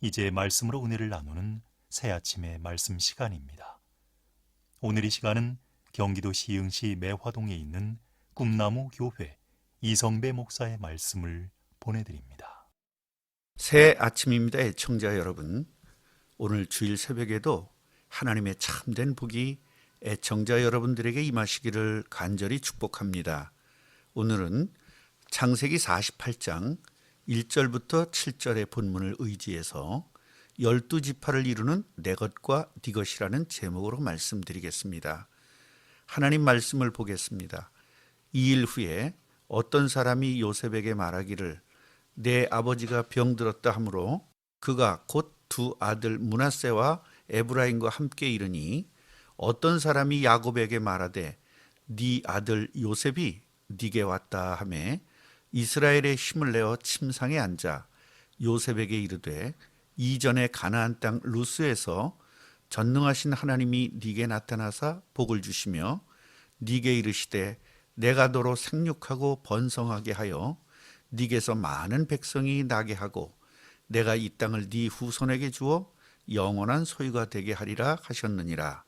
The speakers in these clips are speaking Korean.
이제 말씀으로 은혜를 나누는 새 아침의 말씀 시간입니다. 오늘 이 시간은 경기도 시흥시 매화동에 있는 꿈나무 교회 이성배 목사의 말씀을 보내드립니다. 새 아침입니다. 애청자 여러분, 오늘 주일 새벽에도 하나님의 참된 복이 애청자 여러분들에게 임하시기를 간절히 축복합니다. 오늘은 창세기 48장 1절부터 7절의 본문을 의지해서 12지파를 이루는 내 것과 네 것이라는 제목으로 말씀드리겠습니다. 하나님 말씀을 보겠습니다. 2일 후에 어떤 사람이 요셉에게 말하기를 내 아버지가 병들었다 하므로 그가 곧 두 아들 므낫세와 에브라임과 함께 이르니 어떤 사람이 야곱에게 말하되 네 아들 요셉이 네게 왔다 하매 이스라엘의 힘을 내어 침상에 앉아 요셉에게 이르되 이전에 가나안 땅 루스에서 전능하신 하나님이 네게 나타나사 복을 주시며 네게 이르시되 내가 너로 생육하고 번성하게 하여 네게서 많은 백성이 나게 하고 내가 이 땅을 네 후손에게 주어 영원한 소유가 되게 하리라 하셨느니라.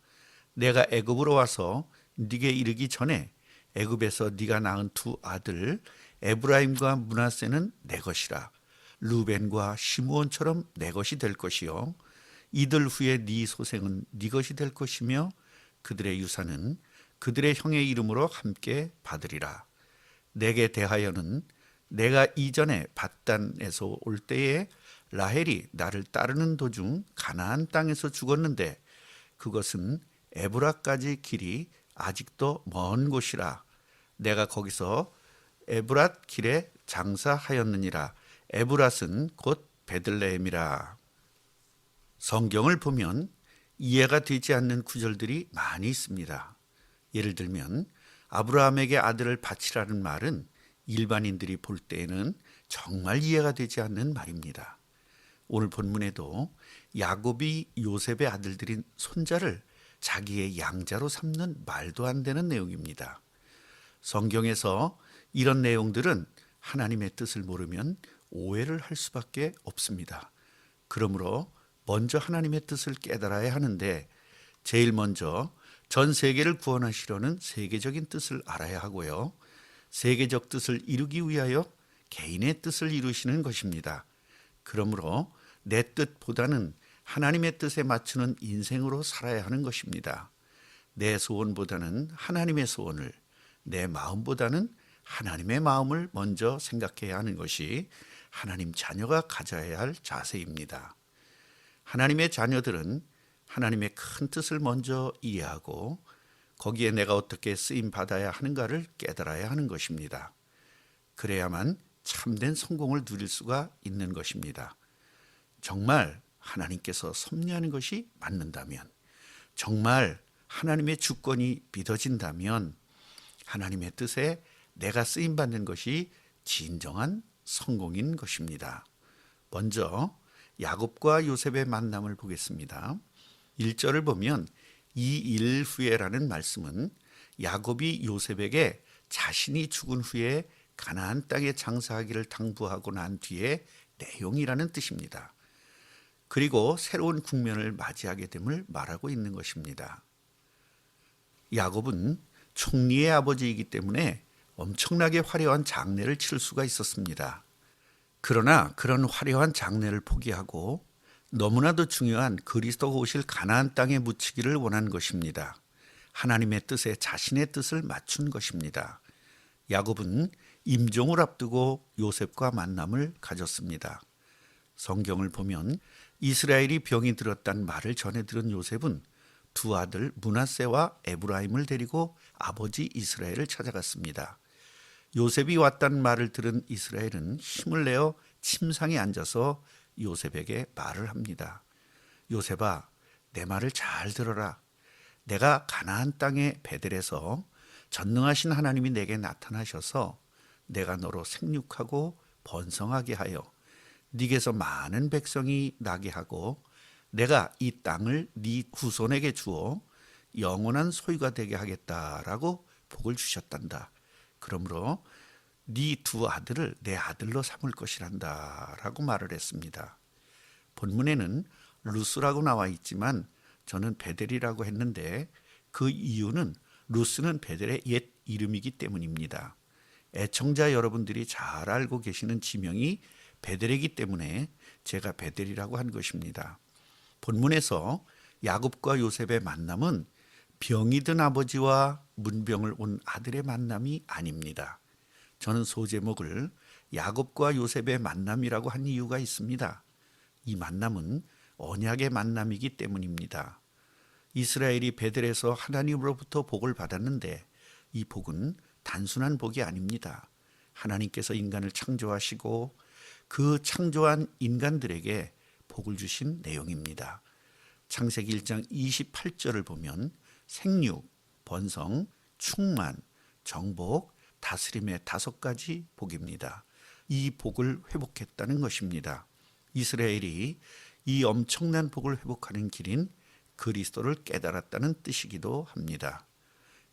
내가 애굽으로 와서 네게 이르기 전에 애굽에서 네가 낳은 두 아들 에브라임과 므낫세는 내 것이라. 루벤과 시므온처럼 내 것이 될 것이요 이들 후에 네 소생은 네 것이 될 것이며 그들의 유산은 그들의 형의 이름으로 함께 받으리라. 내게 대하여는 내가 이전에 밧단에서 올 때에 라헬이 나를 따르는 도중 가나안 땅에서 죽었는데 그것은 에브라까지 길이 아직도 먼 곳이라. 내가 거기서 에브랏 길에 장사하였느니라. 에브랏은 곧 베들레헴이라. 성경을 보면 이해가 되지 않는 구절들이 많이 있습니다. 예를 들면 아브라함에게 아들을 바치라는 말은 일반인들이 볼 때에는 정말 이해가 되지 않는 말입니다. 오늘 본문에도 야곱이 요셉의 아들들인 손자를 자기의 양자로 삼는 말도 안 되는 내용입니다. 성경에서 이런 내용들은 하나님의 뜻을 모르면 오해를 할 수밖에 없습니다. 그러므로 먼저 하나님의 뜻을 깨달아야 하는데 제일 먼저 전 세계를 구원하시려는 세계적인 뜻을 알아야 하고요. 세계적 뜻을 이루기 위하여 개인의 뜻을 이루시는 것입니다. 그러므로 내 뜻보다는 하나님의 뜻에 맞추는 인생으로 살아야 하는 것입니다. 내 소원보다는 하나님의 소원을, 내 마음보다는 하나님의 마음을 먼저 생각해야 하는 것이 하나님 자녀가 가져야 할 자세입니다. 하나님의 자녀들은 하나님의 큰 뜻을 먼저 이해하고 거기에 내가 어떻게 쓰임 받아야 하는가를 깨달아야 하는 것입니다. 그래야만 참된 성공을 누릴 수가 있는 것입니다. 정말 하나님께서 섭리하는 것이 맞는다면, 정말 하나님의 주권이 믿어진다면 하나님의 뜻에 내가 쓰임받는 것이 진정한 성공인 것입니다. 먼저 야곱과 요셉의 만남을 보겠습니다. 1절을 보면 이 일 후에라는 말씀은 야곱이 요셉에게 자신이 죽은 후에 가나안 땅에 장사하기를 당부하고 난 뒤의 내용이라는 뜻입니다. 그리고 새로운 국면을 맞이하게 됨을 말하고 있는 것입니다. 야곱은 총리의 아버지이기 때문에 엄청나게 화려한 장례를 치를 수가 있었습니다. 그러나 그런 화려한 장례를 포기하고 너무나도 중요한 그리스도가 오실 가나안 땅에 묻히기를 원한 것입니다. 하나님의 뜻에 자신의 뜻을 맞춘 것입니다. 야곱은 임종을 앞두고 요셉과 만남을 가졌습니다. 성경을 보면 이스라엘이 병이 들었다는 말을 전해 들은 요셉은 두 아들 므낫세와 에브라임을 데리고 아버지 이스라엘을 찾아갔습니다. 요셉이 왔다는 말을 들은 이스라엘은 힘을 내어 침상에 앉아서 요셉에게 말을 합니다. 요셉아, 내 말을 잘 들어라. 내가 가나안 땅의 베델에서 전능하신 하나님이 내게 나타나셔서 내가 너로 생육하고 번성하게 하여 네게서 많은 백성이 나게 하고 내가 이 땅을 네 후손에게 주어 영원한 소유가 되게 하겠다라고 복을 주셨단다. 그러므로 네 두 아들을 내 아들로 삼을 것이란다 라고 말을 했습니다. 본문에는 루스라고 나와 있지만 저는 베델이라고 했는데 그 이유는 루스는 베델의 옛 이름이기 때문입니다. 애청자 여러분들이 잘 알고 계시는 지명이 베델이기 때문에 제가 베델이라고 한 것입니다. 본문에서 야곱과 요셉의 만남은 병이 든 아버지와 문병을 온 아들의 만남이 아닙니다. 저는 소제목을 야곱과 요셉의 만남이라고 한 이유가 있습니다. 이 만남은 언약의 만남이기 때문입니다. 이스라엘이 베델에서 하나님으로부터 복을 받았는데 이 복은 단순한 복이 아닙니다. 하나님께서 인간을 창조하시고 그 창조한 인간들에게 복을 주신 내용입니다. 창세기 1장 28절을 보면 생육, 번성, 충만, 정복, 다스림의 5가지 복입니다. 이 복을 회복했다는 것입니다. 이스라엘이 이 엄청난 복을 회복하는 길인 그리스도를 깨달았다는 뜻이기도 합니다.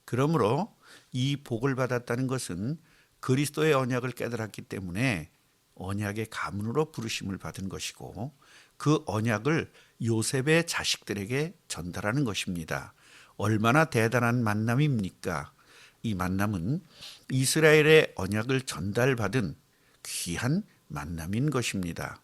그러므로 이 복을 받았다는 것은 그리스도의 언약을 깨달았기 때문에 언약의 가문으로 부르심을 받은 것이고 그 언약을 요셉의 자식들에게 전달하는 것입니다. 얼마나 대단한 만남입니까? 이 만남은 이스라엘의 언약을 전달받은 귀한 만남인 것입니다.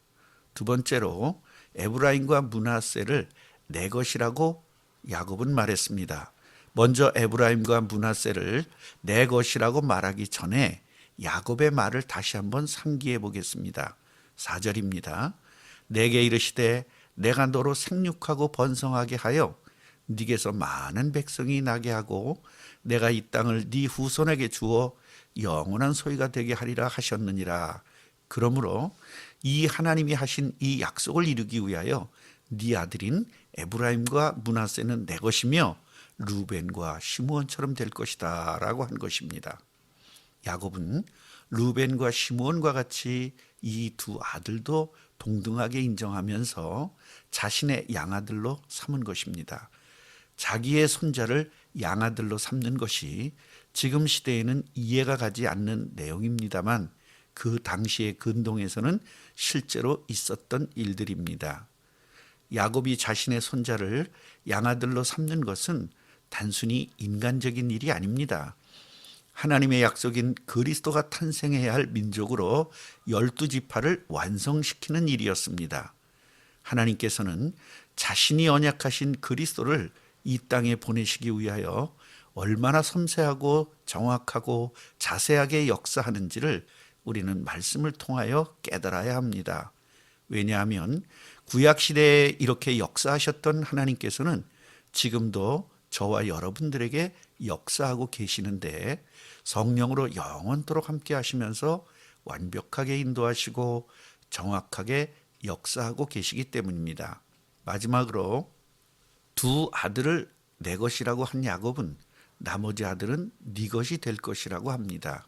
두 번째로 에브라임과 므낫세를 내 것이라고 야곱은 말했습니다. 먼저 에브라임과 므낫세를 내 것이라고 말하기 전에 야곱의 말을 다시 한번 상기해 보겠습니다. 4절입니다. 내게 이르시되 내가 너로 생육하고 번성하게 하여 네게서 많은 백성이 나게 하고 내가 이 땅을 네 후손에게 주어 영원한 소유가 되게 하리라 하셨느니라. 그러므로 이 하나님이 하신 이 약속을 이루기 위하여 네 아들인 에브라임과 므낫세는 내 것이며 루벤과 시므온처럼 될 것이다 라고 한 것입니다. 야곱은 루벤과 시므온과 같이 이 두 아들도 동등하게 인정하면서 자신의 양아들로 삼은 것입니다. 자기의 손자를 양아들로 삼는 것이 지금 시대에는 이해가 가지 않는 내용입니다만 그 당시의 근동에서는 실제로 있었던 일들입니다. 야곱이 자신의 손자를 양아들로 삼는 것은 단순히 인간적인 일이 아닙니다. 하나님의 약속인 그리스도가 탄생해야 할 민족으로 12지파를 완성시키는 일이었습니다. 하나님께서는 자신이 언약하신 그리스도를 이 땅에 보내시기 위하여 얼마나 섬세하고 정확하고 자세하게 역사하는지를 우리는 말씀을 통하여 깨달아야 합니다. 왜냐하면 구약시대에 이렇게 역사하셨던 하나님께서는 지금도 저와 여러분들에게 역사하고 계시는데 성령으로 영원토록 함께 하시면서 완벽하게 인도하시고 정확하게 역사하고 계시기 때문입니다. 마지막으로 두 아들을 내 것이라고 한 야곱은 나머지 아들은 네 것이 될 것이라고 합니다.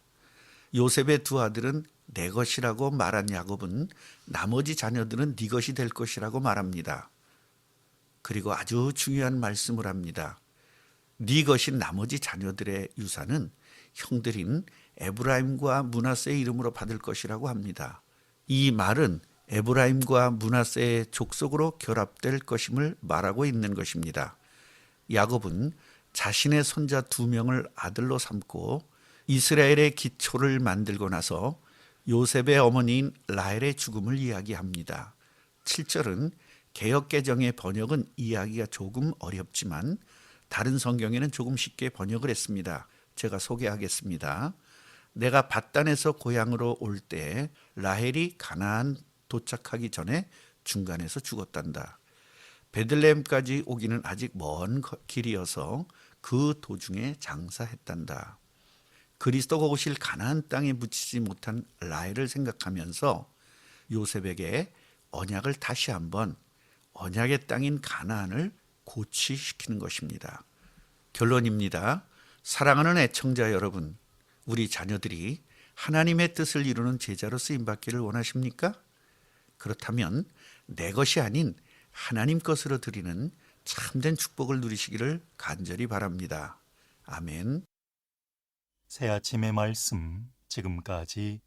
요셉의 두 아들은 내 것이라고 말한 야곱은 나머지 자녀들은 네 것이 될 것이라고 말합니다. 그리고 아주 중요한 말씀을 합니다. 네 것인 나머지 자녀들의 유산은 형들인 에브라임과 므낫세의 이름으로 받을 것이라고 합니다. 이 말은 에브라임과 므낫세의 족속으로 결합될 것임을 말하고 있는 것입니다. 야곱은 자신의 손자 2명을 아들로 삼고 이스라엘의 기초를 만들고 나서 요셉의 어머니인 라헬의 죽음을 이야기합니다. 7절은 개역개정의 번역은 이해하기가 조금 어렵지만 다른 성경에는 조금 쉽게 번역을 했습니다. 제가 소개하겠습니다. 내가 밧단에서 고향으로 올 때 라헬이 가나안 도착하기 전에 중간에서 죽었단다. 베들레헴까지 오기는 아직 먼 길이어서 그 도중에 장사했단다. 그리스도가 오실 가나안 땅에 묻히지 못한 라헬을 생각하면서 요셉에게 언약을 다시 한번 언약의 땅인 가나안을 고취시키는 것입니다. 결론입니다. 사랑하는 애청자 여러분, 우리 자녀들이 하나님의 뜻을 이루는 제자로 쓰임받기를 원하십니까? 그렇다면 내 것이 아닌 하나님 것으로 드리는 참된 축복을 누리시기를 간절히 바랍니다. 아멘. 새 아침의 말씀, 지금까지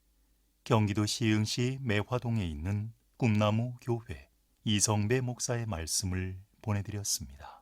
경기도 시흥시 매화동에 있는 꿈나무 교회 이성배 목사의 말씀을 보내드렸습니다.